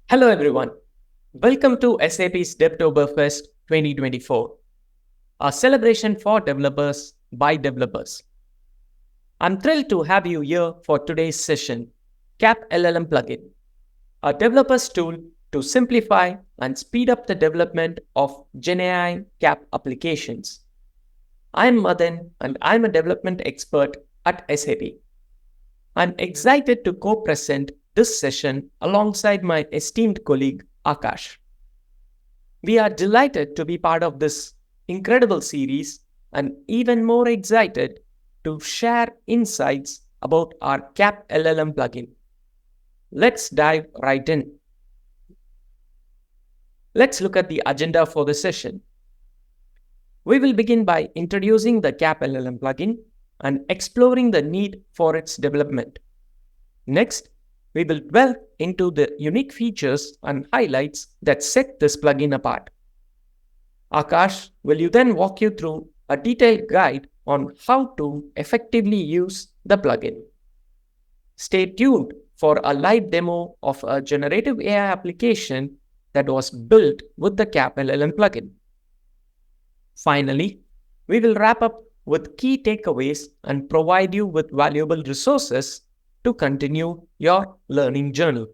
Hello everyone. Welcome to SAP's Devtoberfest 2024, a celebration for developers by developers. I'm thrilled to have you here for today's session, CAP LLM Plugin, a developer's tool to simplify and speed up the development of GenAI CAP applications. I'm Madan and I'm a development expert at SAP. I'm excited to co-present this session alongside my esteemed colleague Akash. We are delighted to be part of this incredible series and even more excited to share insights about our CAP LLM plugin. Let's dive right in. Let's look at the agenda for the session. We will begin by introducing the CAP LLM plugin and exploring the need for its development. Next, we will delve into the unique features and highlights that set this plugin apart. Akash, will you then walk you through a detailed guide on how to effectively use the plugin? Stay tuned for a live demo of a generative AI application that was built with the CAP LLM plugin. Finally, we will wrap up with key takeaways and provide you with valuable resources to continue your learning journey.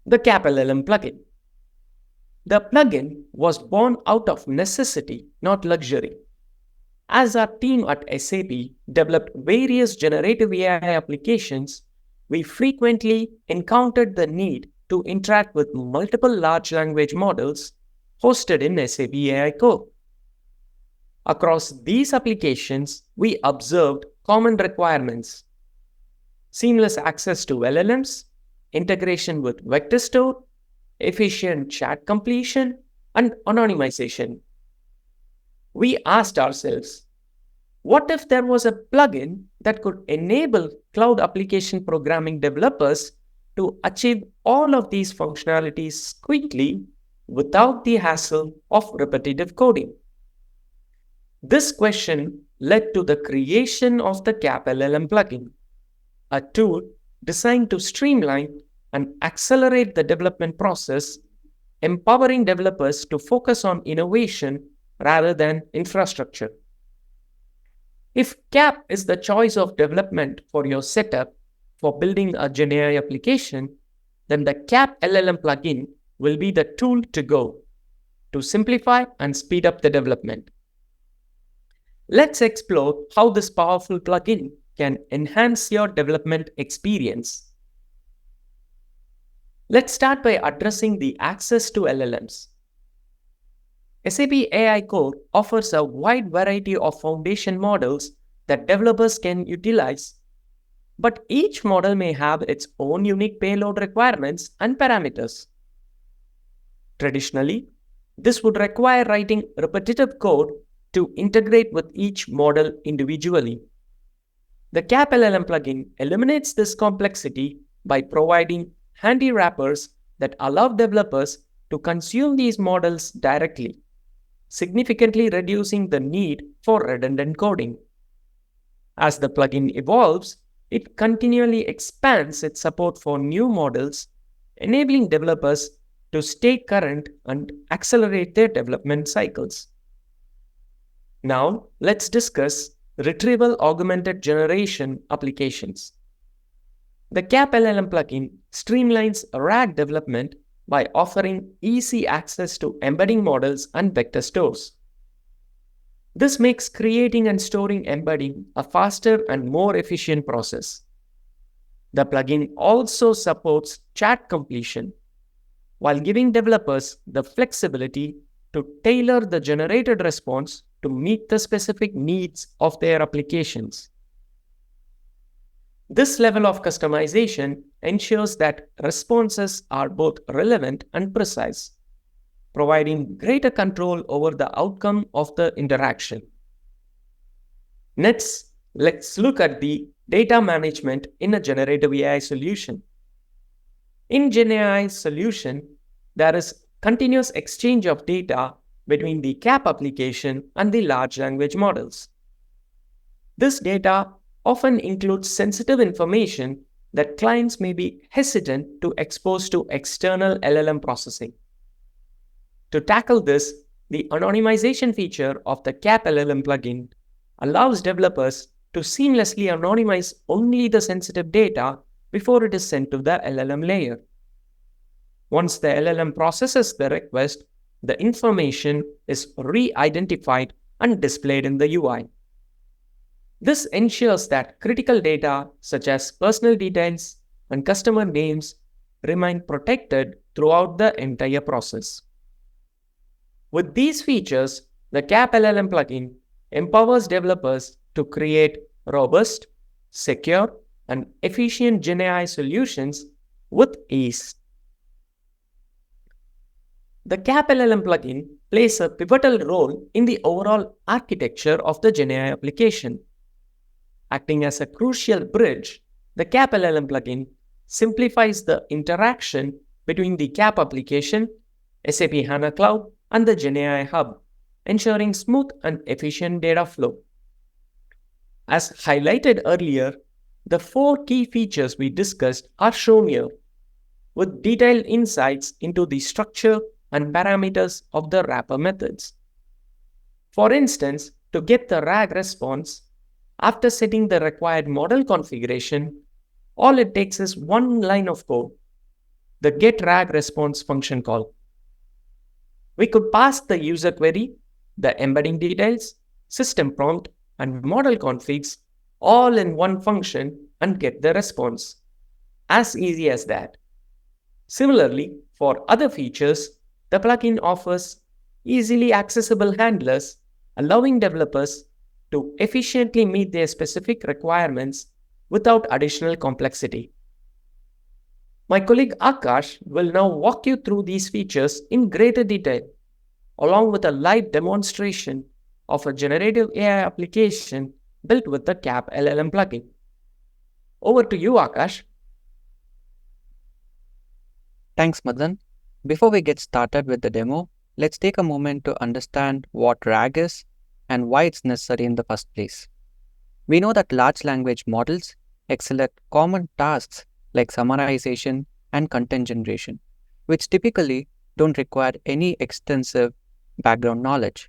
The CAP LLM plugin. The plugin was born out of necessity, not luxury. As our team at SAP developed various generative AI applications, we frequently encountered the need to interact with multiple large language models hosted in SAP AI Core. Across these applications, we observed common requirements: seamless access to LLMs, integration with vector store, efficient chat completion, and anonymization. We asked ourselves, what if there was a plugin that could enable cloud application programming developers to achieve all of these functionalities quickly without the hassle of repetitive coding? This question led to the creation of the CAP LLM plugin, a tool designed to streamline and accelerate the development process, empowering developers to focus on innovation rather than infrastructure. If CAP is the choice of development for your setup for building a GenAI application, then the CAP LLM plugin will be the tool to go to simplify and speed up the development. Let's explore how this powerful plugin can enhance your development experience. Let's start by addressing the access to LLMs. SAP AI Core offers a wide variety of foundation models that developers can utilize, but each model may have its own unique payload requirements and parameters. Traditionally, this would require writing repetitive code to integrate with each model individually. The CAP LLM plugin eliminates this complexity by providing handy wrappers that allow developers to consume these models directly, significantly reducing the need for redundant coding. As the plugin evolves, it continually expands its support for new models, enabling developers to stay current and accelerate their development cycles. Now, let's discuss retrieval augmented generation applications. The CAP LLM plugin streamlines RAG development by offering easy access to embedding models and vector stores. This makes creating and storing embedding a faster and more efficient process. The plugin also supports chat completion, while giving developers the flexibility to tailor the generated response to meet the specific needs of their applications. This level of customization ensures that responses are both relevant and precise, providing greater control over the outcome of the interaction. Next, let's look at the data management in a generative AI solution. In GenAI solution, there is continuous exchange of data between the CAP application and the large language models. This data often includes sensitive information that clients may be hesitant to expose to external LLM processing. To tackle this, the anonymization feature of the CAP LLM plugin allows developers to seamlessly anonymize only the sensitive data before it is sent to the LLM layer. Once the LLM processes the request, the information is re-identified and displayed in the UI. This ensures that critical data such as personal details and customer names remain protected throughout the entire process. With these features, the CAP LLM plugin empowers developers to create robust, secure, and efficient GenAI solutions with ease. The CAP LLM plugin plays a pivotal role in the overall architecture of the GenAI application. Acting as a crucial bridge, the CAP LLM plugin simplifies the interaction between the CAP application, SAP HANA Cloud, and the GenAI Hub, ensuring smooth and efficient data flow. As highlighted earlier, the 4 key features we discussed are shown here, with detailed insights into the structure and parameters of the wrapper methods. For instance, to get the RAG response, after setting the required model configuration, all it takes is one line of code, the getRagResponse function call. We could pass the user query, the embedding details, system prompt, and model configs all in one function and get the response. As easy as that. Similarly, for other features, the plugin offers easily accessible handlers, allowing developers to efficiently meet their specific requirements without additional complexity. My colleague Akash will now walk you through these features in greater detail, along with a live demonstration of a generative AI application built with the CAP LLM plugin. Over to you, Akash. Thanks, Madan. Before we get started with the demo, let's take a moment to understand what RAG is and why it's necessary in the first place. We know that large language models excel at common tasks like summarization and content generation, which typically don't require any extensive background knowledge.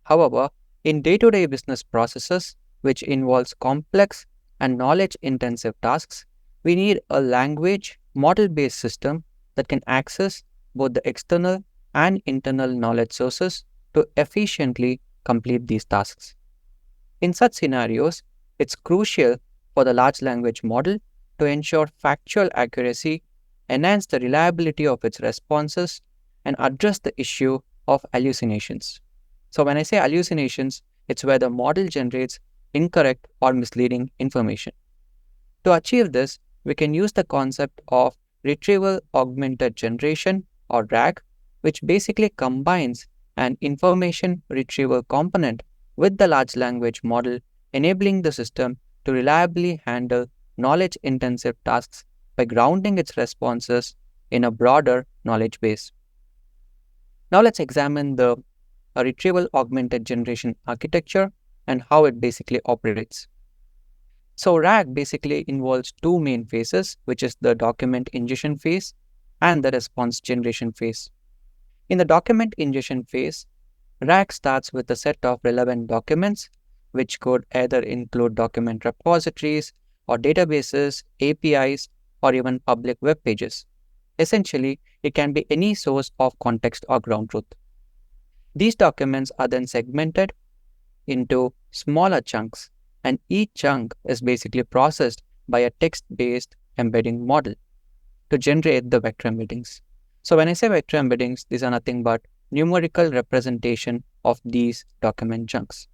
However, in day-to-day business processes, which involves complex and knowledge-intensive tasks, we need a language model-based system that can access both the external and internal knowledge sources to efficiently complete these tasks. In such scenarios, it's crucial for the large language model to ensure factual accuracy, enhance the reliability of its responses, and address the issue of hallucinations. So when I say hallucinations, it's where the model generates incorrect or misleading information. To achieve this, we can use the concept of retrieval augmented generation or RAG, which basically combines an information retrieval component with the large language model, enabling the system to reliably handle knowledge-intensive tasks by grounding its responses in a broader knowledge base. Now let's examine the retrieval augmented generation architecture and how it basically operates. So RAG basically involves 2 main phases, which is the document ingestion phase and the response generation phase. In the document ingestion phase, RAG starts with a set of relevant documents, which could either include document repositories or databases, APIs, or even public web pages. Essentially, it can be any source of context or ground truth. These documents are then segmented into smaller chunks, and each chunk is basically processed by a text-based embedding model to generate the vector embeddings. So when I say vector embeddings, these are nothing but numerical representation of these document chunks.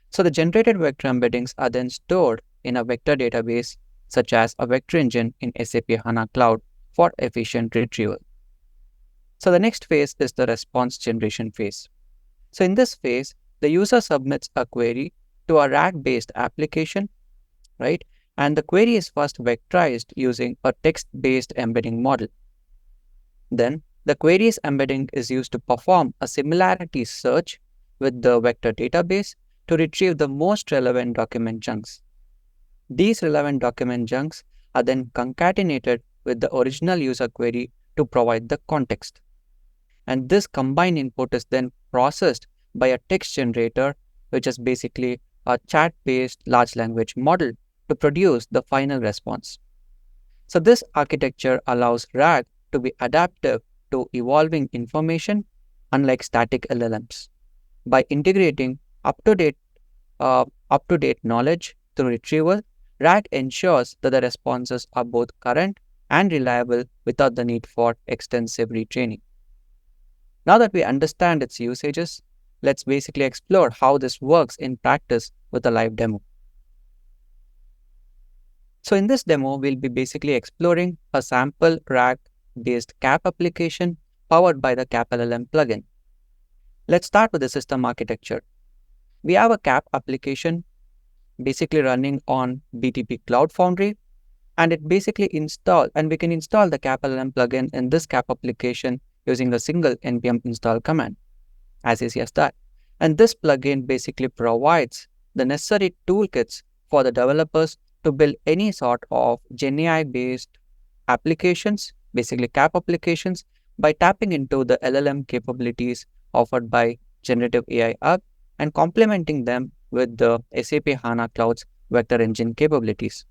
So the generated vector embeddings are then stored in a vector database such as a vector engine in SAP HANA Cloud for efficient retrieval. So the next phase is the response generation phase. So in this phase, the user submits a query to a RAG-based application, right? And the query is first vectorized using a text-based embedding model. Then the query's embedding is used to perform a similarity search with the vector database to retrieve the most relevant document chunks. These relevant document chunks are then concatenated with the original user query to provide the context. And this combined input is then processed by a text generator, which is basically a chat-based large language model to produce the final response. So this architecture allows RAG to be adaptive to evolving information, unlike static LLMs. By integrating up-to-date knowledge through retrieval, RAG ensures that the responses are both current and reliable without the need for extensive retraining. Now that we understand its usages, let's basically explore how this works in practice with a live demo. So in this demo, we'll be basically exploring a sample RAG-based CAP application powered by the CAP LLM plugin. Let's start with the system architecture. We have a CAP application basically running on BTP Cloud Foundry, and it basically we can install the CAP LLM plugin in this CAP application using a single npm install command, as easy as that. And this plugin basically provides the necessary toolkits for the developers to build any sort of GenAI based applications, basically CAP applications, by tapping into the LLM capabilities offered by Generative AI Hub and complementing them with the SAP HANA Cloud's Vector Engine capabilities.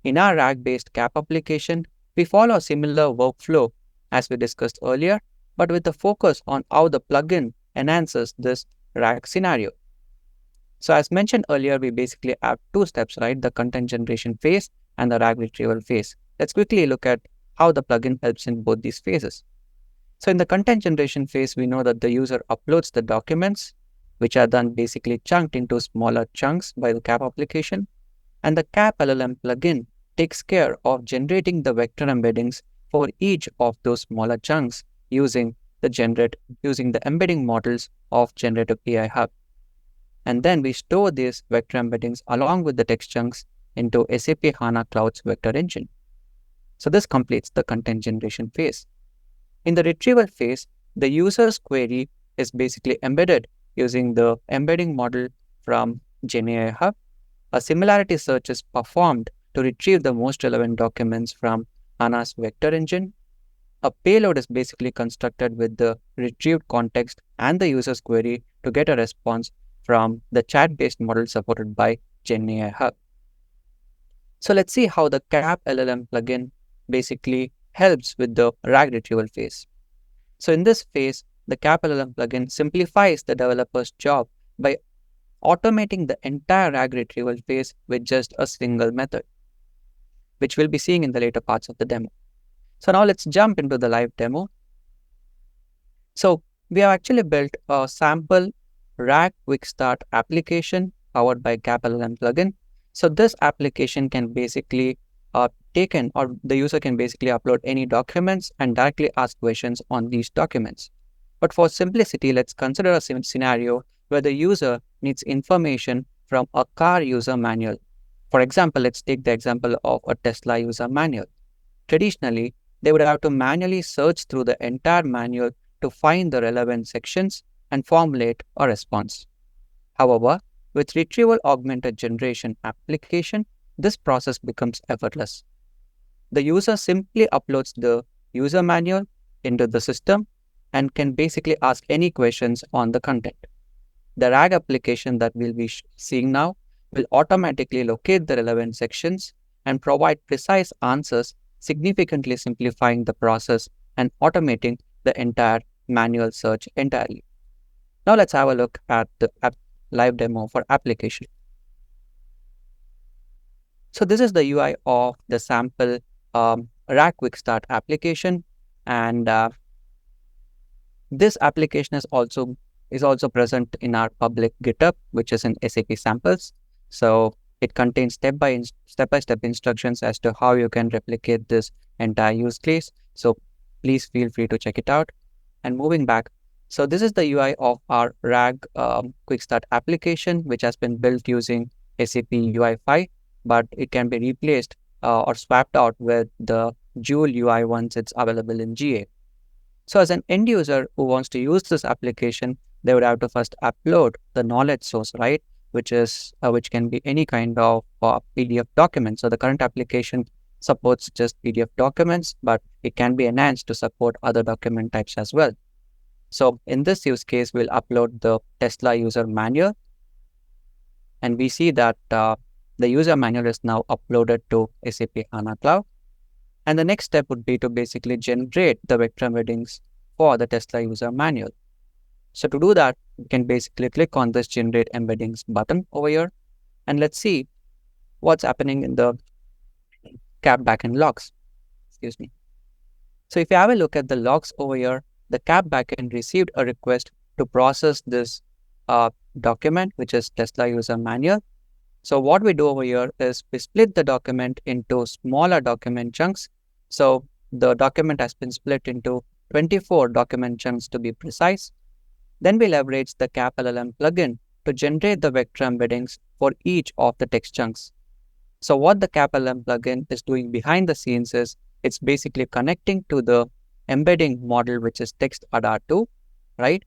In our RAG-based CAP application, we follow a similar workflow as we discussed earlier, but with the focus on how the plugin enhances this RAG scenario. So as mentioned earlier, we basically have two steps, right? The content generation phase and the RAG retrieval phase. Let's quickly look at how the plugin helps in both these phases. So in the content generation phase, we know that the user uploads the documents, which are then basically chunked into smaller chunks by the CAP application. And the CAP LLM plugin takes care of generating the vector embeddings for each of those smaller chunks using the embedding models of Generative AI Hub. And then we store these vector embeddings along with the text chunks into SAP HANA Cloud's Vector Engine. So this completes the content generation phase. In the retrieval phase, the user's query is basically embedded using the embedding model from GenAI Hub. A similarity search is performed to retrieve the most relevant documents from HANA's Vector Engine. A payload is basically constructed with the retrieved context and the user's query to get a response from the chat-based model supported by GenAI Hub. So let's see how the CAP LLM plugin basically helps with the RAG retrieval phase. So in this phase, the CAP LLM plugin simplifies the developer's job by automating the entire RAG retrieval phase with just a single method, which we'll be seeing in the later parts of the demo. So now let's jump into the live demo. So we have actually built a sample RAG Quick Start application powered by CAP LLM plugin. So this application can basically the user can basically upload any documents and directly ask questions on these documents. But for simplicity, let's consider a scenario where the user needs information from a car user manual. For example, let's take the example of a Tesla user manual. Traditionally, they would have to manually search through the entire manual to find the relevant sections and formulate a response. However, with retrieval augmented generation application, this process becomes effortless. The user simply uploads the user manual into the system and can basically ask any questions on the content. The RAG application that we'll be seeing now will automatically locate the relevant sections and provide precise answers, significantly simplifying the process and automating the entire manual search entirely. Now let's have a look at the live demo for application. So this is the UI of the sample RAG Quick Start application, and this application is also present in our public GitHub, which is in SAP samples. So it contains step-by-step instructions as to how you can replicate this entire use case. So please feel free to check it out. And moving back, so this is the UI of our RAG Quick Start application, which has been built using SAP UI5, but it can be replaced or swapped out with the Joule UI once it's available in GA. So as an end user who wants to use this application, they would have to first upload the knowledge source, right? Which can be any kind of PDF document. So the current application supports just PDF documents, but it can be enhanced to support other document types as well. So in this use case, we'll upload the Tesla user manual, and we see that the user manual is now uploaded to SAP HANA Cloud. And the next step would be to basically generate the vector embeddings for the Tesla user manual. So to do that, we can basically click on this generate embeddings button over here, and let's see what's happening in the CAP backend logs. Excuse me. So if you have a look at the logs over here, the CAP backend received a request to process this document, which is Tesla user manual. So what we do over here is we split the document into smaller document chunks. So the document has been split into 24 document chunks to be precise. Then we leverage the CAP LLM plugin to generate the vector embeddings for each of the text chunks. So what the CAP LLM plugin is doing behind the scenes is it's basically connecting to the embedding model, which is TextAdar2, right,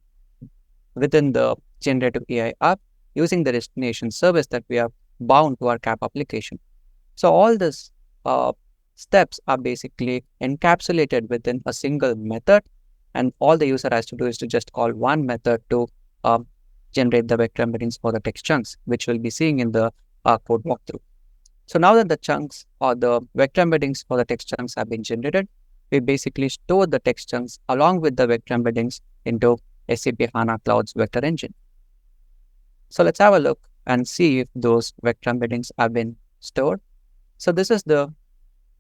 within the generative AI app using the destination service that we have bound to our CAP application. So all these steps are basically encapsulated within a single method, and all the user has to do is to just call one method to generate the vector embeddings for the text chunks, which we'll be seeing in the code walkthrough. So now that the chunks or the vector embeddings for the text chunks have been generated, we basically store the text chunks along with the vector embeddings into SAP HANA Cloud's Vector Engine. So let's have a look and see if those vector embeddings have been stored. So this is the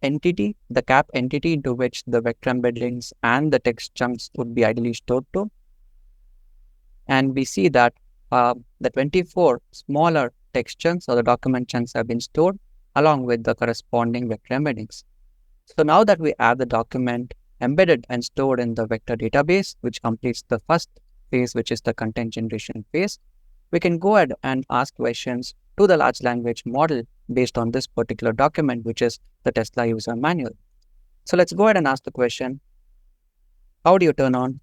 entity, the CAP entity into which the vector embeddings and the text chunks would be ideally stored to. And we see that the 24 smaller text chunks or the document chunks have been stored along with the corresponding vector embeddings. So now that we have the document embedded and stored in the vector database, which completes the first phase, which is the content generation phase, we can go ahead and ask questions to the large language model based on this particular document, which is the Tesla user manual. So let's go ahead and ask the question, how do you turn on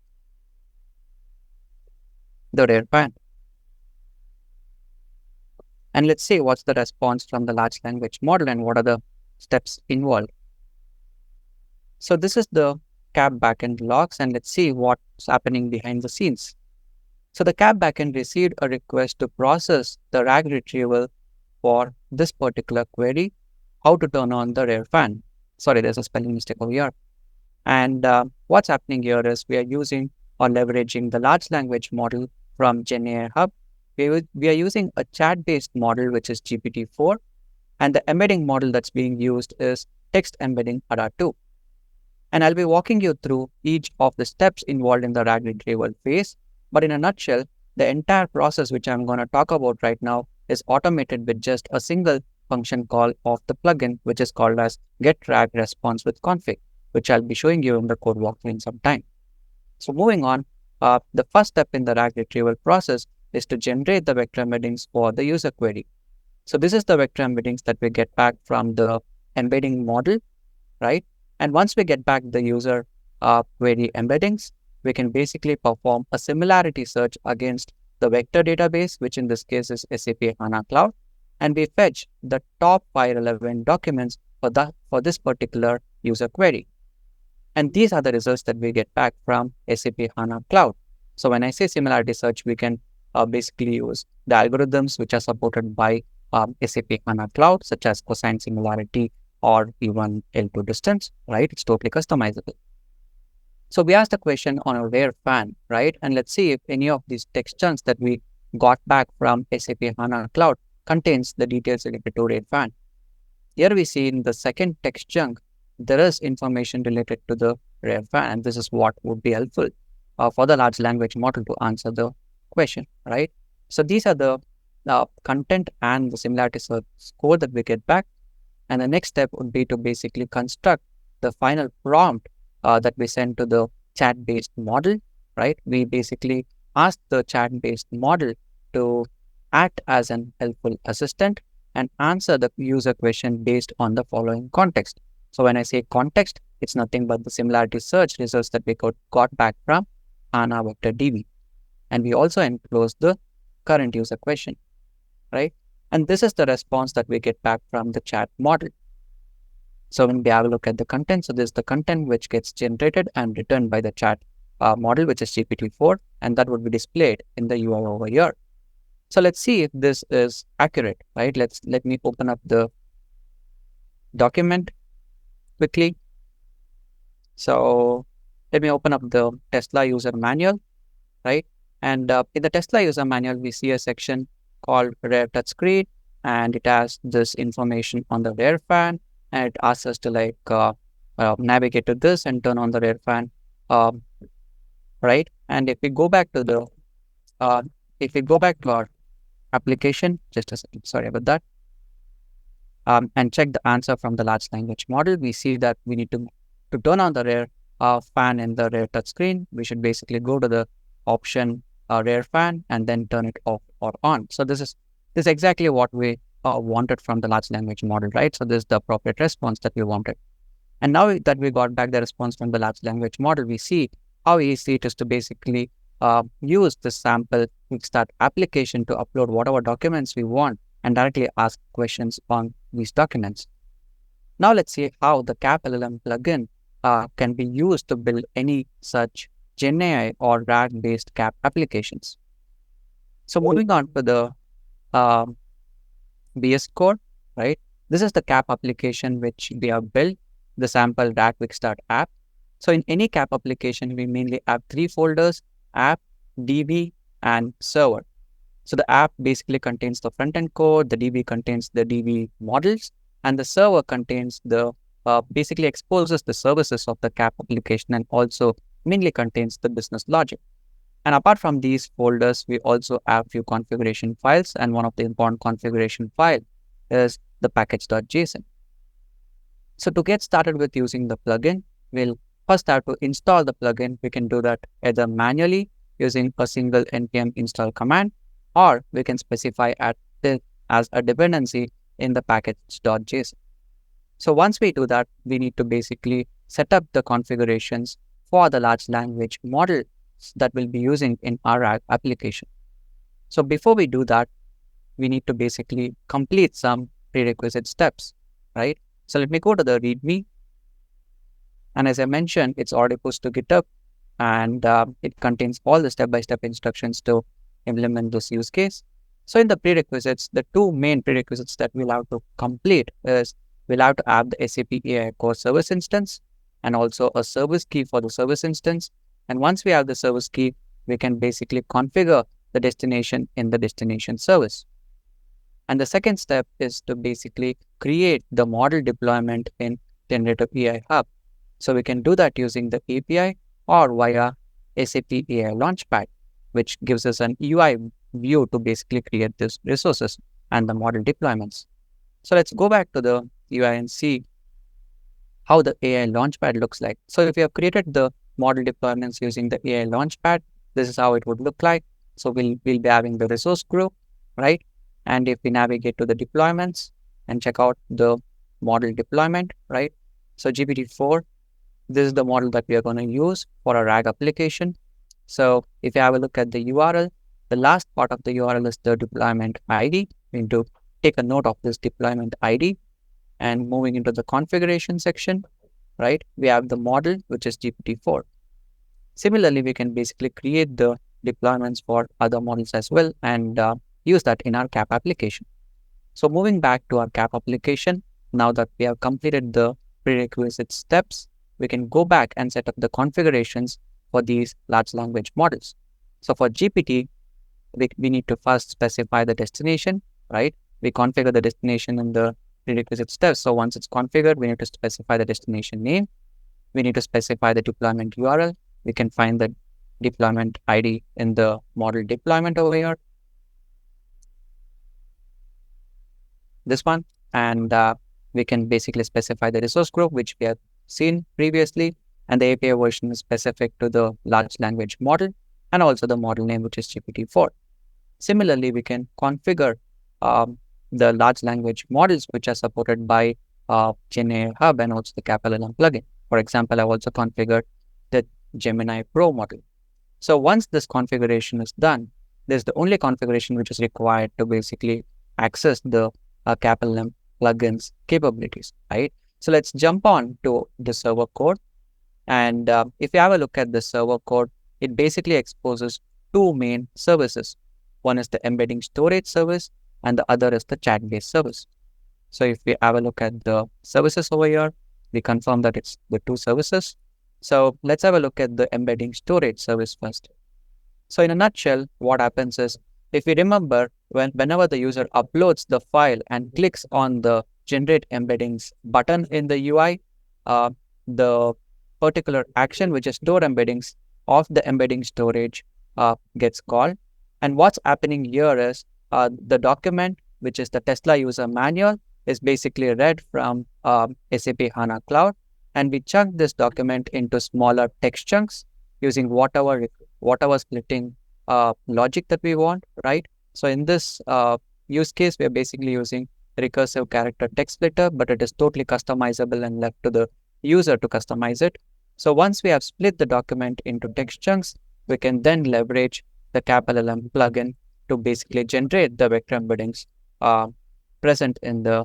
the rare fan? And let's see what's the response from the large language model and what are the steps involved. So this is the CAP backend logs, and let's see what's happening behind the scenes. So the CAP backend received a request to process the RAG retrieval for this particular query, how to turn on the rare fan. Sorry, there's a spelling mistake over here. And what's happening here is we are using or leveraging the large language model from GenAI Hub. We are using a chat-based model, which is GPT-4, and the embedding model that's being used is text embedding ADA2. And I'll be walking you through each of the steps involved in the RAG retrieval phase. But in a nutshell, the entire process which I'm going to talk about right now is automated with just a single function call of the plugin, which is called as getRagResponseWithConfig, which I'll be showing you in the code walkthrough in some time. So moving on, the first step in the RAG retrieval process is to generate the vector embeddings for the user query. So this is the vector embeddings that we get back from the embedding model, right? And once we get back the user query embeddings, we can basically perform a similarity search against the vector database, which in this case is SAP HANA Cloud, and we fetch the top 5 relevant documents for this particular user query. And these are the results that we get back from SAP HANA Cloud. So when I say similarity search, we can basically use the algorithms which are supported by SAP HANA Cloud, such as cosine similarity or even L2 distance, right? It's totally customizable. So we asked the question on a rare fan, right? And let's see if any of these text chunks that we got back from SAP HANA Cloud contains the details related to rare fan. Here we see in the second text chunk, there is information related to the rare fan, and this is what would be helpful for the large language model to answer the question, right? So these are the content and the similarity search score that we get back. And the next step would be to basically construct the final prompt that we send to the chat-based model, right? We basically ask the chat-based model to act as an helpful assistant and answer the user question based on the following context. So when I say context, it's nothing but the similarity search results that we got back from HANA Vector DB. And we also enclose the current user question, right? And this is the response that we get back from the chat model. So when we have a look at the content, so this is the content which gets generated and returned by the chat model, which is GPT-4, and that would be displayed in the UI over here. So let's see if this is accurate, right? Let me open up the document quickly. So let me open up the Tesla user manual, right? And in the Tesla user manual, we see a section called Rare Touchscreen, and it has this information on the Rare fan, and it asks us to navigate to this and turn on the Rare fan, um, right? And if we go back to the our application, just a second, sorry about that, and check the answer from the large language model, we see that we need to turn on the Rare fan in the Rare touchscreen. We should basically go to the option Rare fan and then turn it off or on. So this is exactly what we wanted from the large language model, right? So this is the appropriate response that we wanted. And now that we got back the response from the large language model, we see how easy it is to basically use the sample Quickstart application to upload whatever documents we want and directly ask questions on these documents. Now let's see how the CAP LLM plugin can be used to build any such GenAI or RAG-based CAP applications. So moving on to the BS Core, right? This is the CAP application which we have built, the sample RAG Quickstart app. So in any CAP application, we mainly have 3 folders: app, DB, and server. So the app basically contains the front-end code, the DB contains the DB models, and the server contains the basically exposes the services of the CAP application and also mainly contains the business logic. And apart from these folders, we also have few configuration files, and one of the important configuration file is the package.json. So to get started with using the plugin, we'll first have to install the plugin. We can do that either manually using a single npm install command, or we can specify it as a dependency in the package.json. So once we do that, we need to basically set up the configurations for the large language model that we'll be using in our application. So before we do that, we need to basically complete some prerequisite steps, right? So let me go to the README. And as I mentioned, it's already pushed to GitHub, and it contains all the step-by-step instructions to implement this use case. So in the prerequisites, the 2 main prerequisites that we'll have to complete is we'll have to have the SAP AI core service instance and also a service key for the service instance. And once we have the service key, we can basically configure the destination in the destination service. And the second step is to basically create the model deployment in Generative AI Hub. So we can do that using the API or via SAP AI Launchpad, which gives us an UI view to basically create these resources and the model deployments. So let's go back to the UI and see how the AI Launchpad looks like. So if you have created the model deployments using the AI Launchpad, this is how it would look like. So we'll be having the resource group, right? And if we navigate to the deployments and check out the model deployment, right? So GPT-4, this is the model that we are going to use for a RAG application. So if you have a look at the URL, the last part of the URL is the deployment ID. We need to take a note of this deployment ID. And moving into the configuration section, right, we have the model, which is GPT-4. Similarly, we can basically create the deployments for other models as well and use that in our CAP application. So moving back to our CAP application, now that we have completed the prerequisite steps, we can go back and set up the configurations for these large language models. So for GPT, we need to first specify the destination, right? We configure the destination in the prerequisite steps. So once it's configured, we need to specify the destination name. We need to specify the deployment URL. We can find the deployment ID in the model deployment over here. This one. And we can basically specify the resource group, which we have seen previously. And the API version is specific to the large language model and also the model name, which is GPT-4. Similarly, we can configure the large language models which are supported by GenAI Hub and also the CAP LLM plugin. For example, I've also configured the Gemini Pro model. So once this configuration is done, there's the only configuration which is required to basically access the CAP LLM plugin's capabilities, right? So let's jump on to the server code. And if you have a look at the server code, it basically exposes two main services. One is the embedding storage service, and the other is the chat-based service. So if we have a look at the services over here, we confirm that it's the two services. So let's have a look at the embedding storage service first. So in a nutshell, what happens is, if we remember, whenever the user uploads the file and clicks on the generate embeddings button in the UI, the particular action, which is store embeddings of the embedding storage, gets called. And what's happening here is the document, which is the Tesla user manual, is basically read from SAP HANA Cloud. And we chunk this document into smaller text chunks using whatever splitting logic that we want, right? So in this use case, we are basically using recursive character text splitter, but it is totally customizable and left to the user to customize it. So once we have split the document into text chunks, we can then leverage the CAP LLM plugin to basically generate the vector embeddings present in the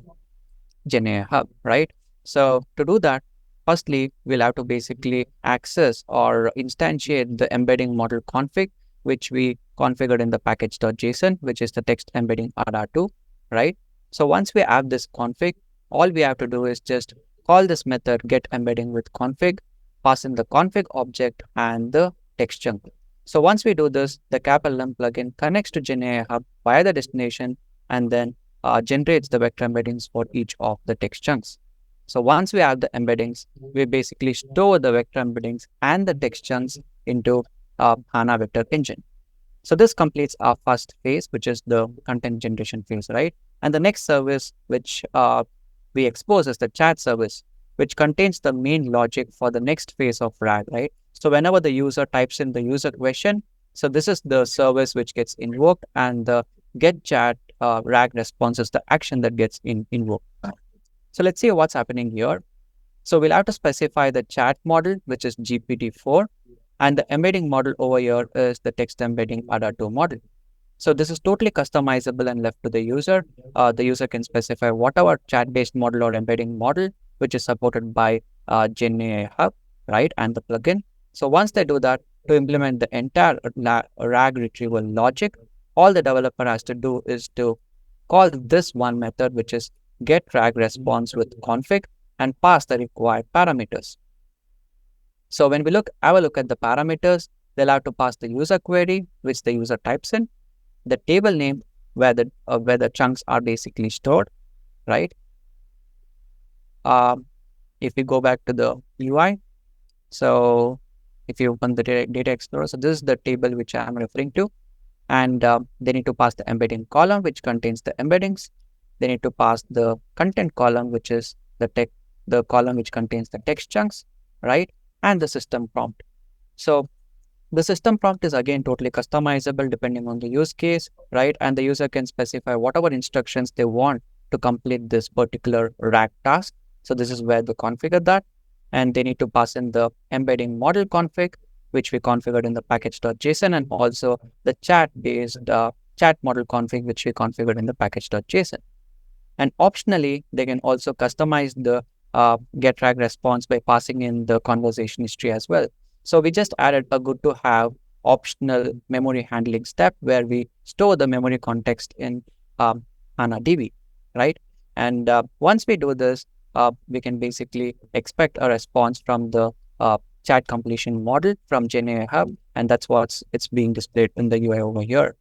GenAI Hub, right? So to do that, firstly, we'll have to basically access or instantiate the embedding model config, which we configured in the package.json, which is the text embedding RR2, right? So once we have this config, all we have to do is just call this method get embedding with config, pass in the config object and the text chunk. So once we do this, the CAP LLM plugin connects to GenAI Hub via the destination and then generates the vector embeddings for each of the text chunks. So once we have the embeddings, we basically store the vector embeddings and the text chunks into HANA Vector Engine. So this completes our first phase, which is the content generation phase, right? And the next service, which we expose, is the chat service, which contains the main logic for the next phase of RAG, right? So whenever the user types in the user question, so this is the service which gets invoked, and the get chat RAG response is the action that gets invoked. So let's see what's happening here. So we'll have to specify the chat model, which is GPT-4, and the embedding model over here is the text embedding RR2 model. So this is totally customizable and left to the user. The user can specify whatever chat-based model or embedding model, which is supported by GenAI Hub, right, and the plugin. So once they do that, to implement the entire RAG retrieval logic, all the developer has to do is to call this one method, which is get RAG response with config, and pass the required parameters. So when we have a look at the parameters, they'll have to pass the user query, which the user types in, the table name where the chunks are basically stored, right? If we go back to the UI, so if you open the data explorer, so this is the table which I'm referring to, and they need to pass the embedding column, which contains the embeddings. They need to pass the content column, which is the column which contains the text chunks, right? And the system prompt. So the system prompt is again totally customizable depending on the use case, right? And the user can specify whatever instructions they want to complete this particular RAG task. So this is where they configure that. And they need to pass in the embedding model config, which we configured in the package.json, and also the chat-based chat model config, which we configured in the package.json. And optionally, they can also customize the get RAG response by passing in the conversation history as well. So we just added a good to have optional memory handling step where we store the memory context in HANA-DB, right? And once we do this, we can basically expect a response from the chat completion model from GenAI Hub, and that's it's being displayed in the UI over here.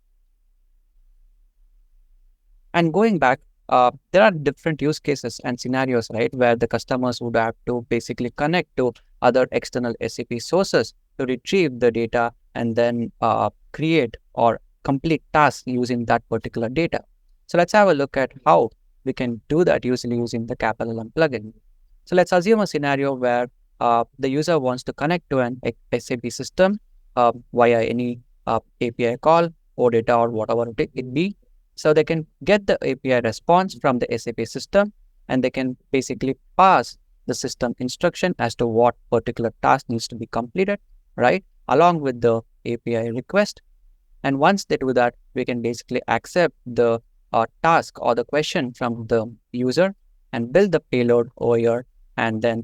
And going back, there are different use cases and scenarios, right, where the customers would have to basically connect to other external SAP sources to retrieve the data and then create or complete tasks using that particular data. So let's have a look at how we can do that using the CAP LLM plugin. So let's assume a scenario where the user wants to connect to an SAP system via any API call or data or whatever it be. So they can get the API response from the SAP system, and they can basically pass the system instruction as to what particular task needs to be completed, right, along with the API request. And once they do that, we can basically accept the task or the question from the user and build the payload over here and then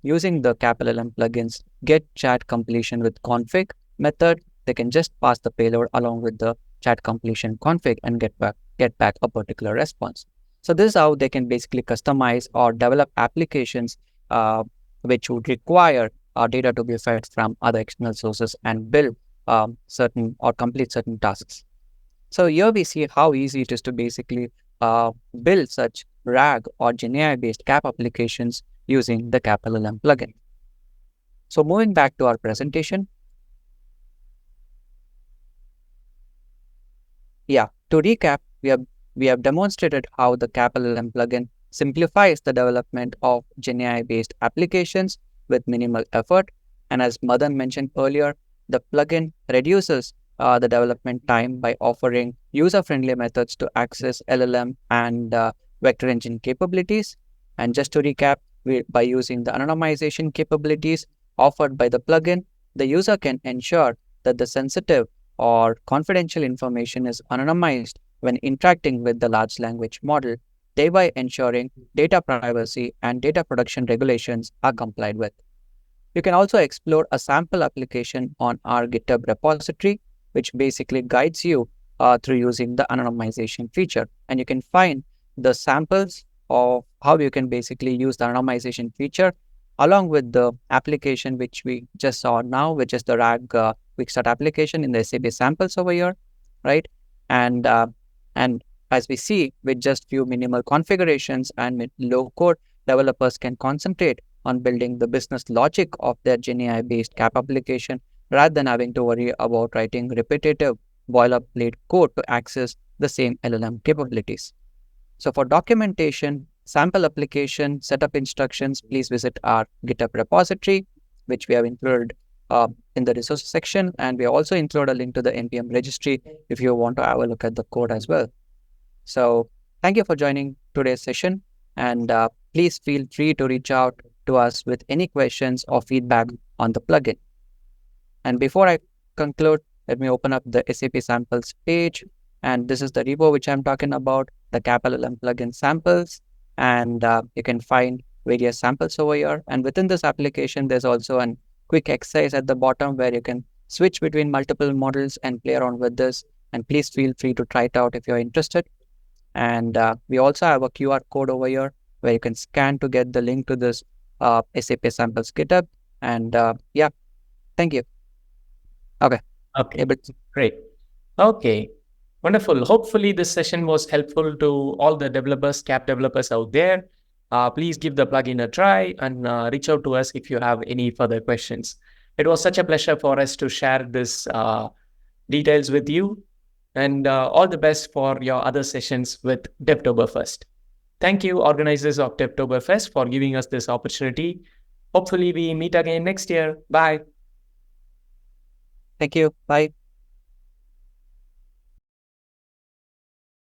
using the CAP LLM plugins get chat completion with config method, they can just pass the payload along with the chat completion config and get back a particular response. So this is how they can basically customize or develop applications which would require data to be fed from other external sources and build certain or complete certain tasks. So here we see how easy it is to basically build such RAG or GenAI based CAP applications using the CAP LLM plugin. So moving back to our presentation. Yeah, to recap, we have demonstrated how the CAP LLM plugin simplifies the development of GenAI based applications with minimal effort. And as Madan mentioned earlier, the plugin reduces the development time by offering user-friendly methods to access LLM and vector engine capabilities. And just to recap, by using the anonymization capabilities offered by the plugin, the user can ensure that the sensitive or confidential information is anonymized when interacting with the large language model, thereby ensuring data privacy and data protection regulations are complied with. You can also explore a sample application on our GitHub repository, which basically guides you through using the anonymization feature. And you can find the samples of how you can basically use the anonymization feature along with the application which we just saw now, which is the RAG Quickstart application in the SAP samples over here, right? And as we see, with just few minimal configurations and with low code, developers can concentrate on building the business logic of their GenAI based CAP application rather than having to worry about writing repetitive boilerplate code to access the same LLM capabilities. So for documentation, sample application, setup instructions, please visit our GitHub repository, which we have included in the resources section. And we also include a link to the NPM registry if you want to have a look at the code as well. So thank you for joining today's session. And please feel free to reach out to us with any questions or feedback on the plugin. And before I conclude, let me open up the SAP samples page. And this is the repo which I'm talking about, the CAP LLM plugin samples. And you can find various samples over here. And within this application, there's also a quick exercise at the bottom where you can switch between multiple models and play around with this. And please feel free to try it out if you're interested. And we also have a QR code over here where you can scan to get the link to this SAP samples GitHub. And yeah, thank you. Okay. Great. Okay. Wonderful. Hopefully this session was helpful to all the developers, CAP developers out there. Please give the plugin a try and reach out to us if you have any further questions. It was such a pleasure for us to share this details with you, and all the best for your other sessions with Devtoberfest. Thank you, organizers of Devtoberfest, for giving us this opportunity. Hopefully we meet again next year. Bye. Thank you. Bye.